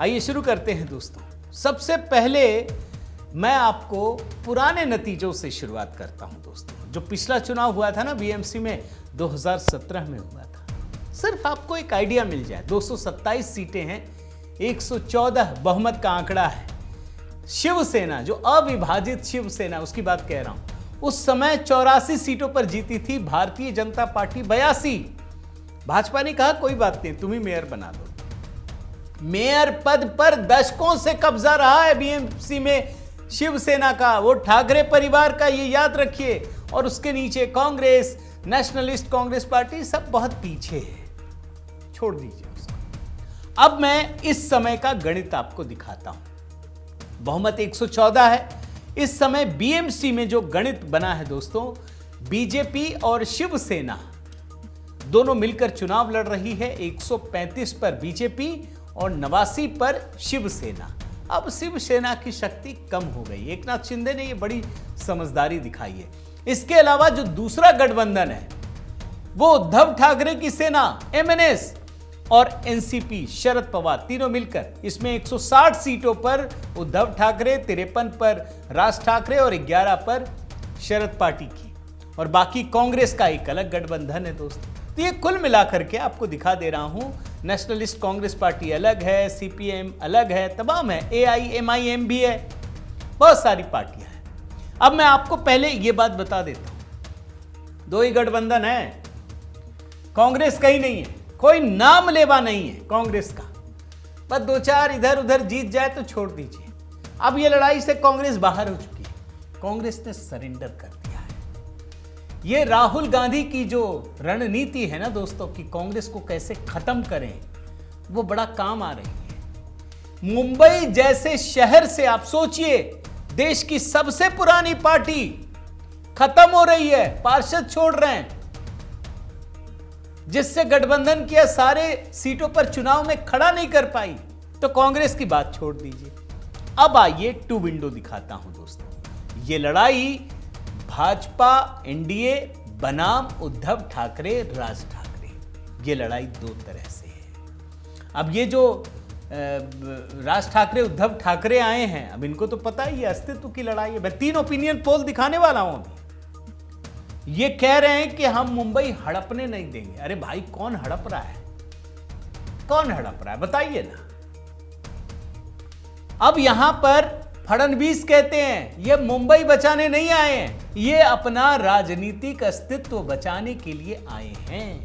आइए शुरू करते हैं दोस्तों। सबसे पहले मैं आपको पुराने नतीजों से शुरुआत करता हूं दोस्तों। जो पिछला चुनाव हुआ था ना बीएमसी में 2017 में हुआ था, सिर्फ आपको एक आइडिया मिल जाए। 227 सीटें हैं, 114 बहुमत का आंकड़ा है। शिवसेना, जो अविभाजित शिवसेना, उसकी बात कह रहा हूं, उस समय 84 सीटों पर जीती थी। भारतीय जनता पार्टी 82। भाजपा ने कहा कोई बात नहीं, तुम ही मेयर बना दो। मेयर पद पर दशकों से कब्जा रहा है बीएमसी में शिवसेना का, वो ठाकरे परिवार का, ये याद रखिए। और उसके नीचे कांग्रेस, नेशनलिस्ट कांग्रेस पार्टी, सब बहुत पीछे है। छोड़ दीजिए उसको। अब मैं इस समय का गणित आपको दिखाता हूं। बहुमत 114 है इस समय बीएमसी में। जो गणित बना है दोस्तों, बीजेपी और शिवसेना दोनों मिलकर चुनाव लड़ रही है। 135 पर बीजेपी और 89 पर शिवसेना। अब शिवसेना की शक्ति कम हो गई। एकनाथ शिंदे ने यह बड़ी समझदारी दिखाई है। इसके अलावा जो दूसरा गठबंधन है वो उद्धव ठाकरे की सेना, एमएनएस और एनसीपी, शरद पवार, तीनों मिलकर। इसमें 160 सीटों पर उद्धव ठाकरे, 53 पर राज ठाकरे और 11 पर शरद पार्टी की। और बाकी कांग्रेस का एक अलग गठबंधन है दोस्तों। तो ये कुल मिलाकर के आपको दिखा दे रहा हूं। नेशनलिस्ट कांग्रेस पार्टी अलग है, सीपीएम अलग है, तमाम है, एआईएमआईएम भी है, बहुत सारी पार्टियां हैं। अब मैं आपको पहले ये बात बता देता हूं, दो ही गठबंधन है, कांग्रेस का ही नहीं है, कोई नाम लेवा नहीं है कांग्रेस का। बस दो चार इधर उधर जीत जाए तो छोड़ दीजिए। अब ये लड़ाई से कांग्रेस बाहर हो चुकी है, कांग्रेस ने सरेंडर कर दिया है। ये राहुल गांधी की जो रणनीति है ना दोस्तों, कि कांग्रेस को कैसे खत्म करें, वो बड़ा काम आ रही है। मुंबई जैसे शहर से आप सोचिए, देश की सबसे पुरानी पार्टी खत्म हो रही है, पार्षद छोड़ रहे हैं। जिससे गठबंधन किया, सारे सीटों पर चुनाव में खड़ा नहीं कर पाई, तो कांग्रेस की बात छोड़ दीजिए। अब आइए टू विंडो दिखाता हूं दोस्तों। ये लड़ाई भाजपा एनडीए बनाम उद्धव ठाकरे राज ठाकरे, ये लड़ाई दो तरह से है। अब ये जो राज ठाकरे उद्धव ठाकरे आए हैं, अब इनको तो पता ही है अस्तित्व की लड़ाई है। मैं 3 ओपिनियन पोल दिखाने वाला हूं अभी। ये कह रहे हैं कि हम मुंबई हड़पने नहीं देंगे। अरे भाई, कौन हड़प रहा है? कौन हड़प रहा है बताइए ना। अब यहां पर फडणवीस कहते हैं ये मुंबई बचाने नहीं आए हैं, ये अपना राजनीतिक अस्तित्व बचाने के लिए आए हैं।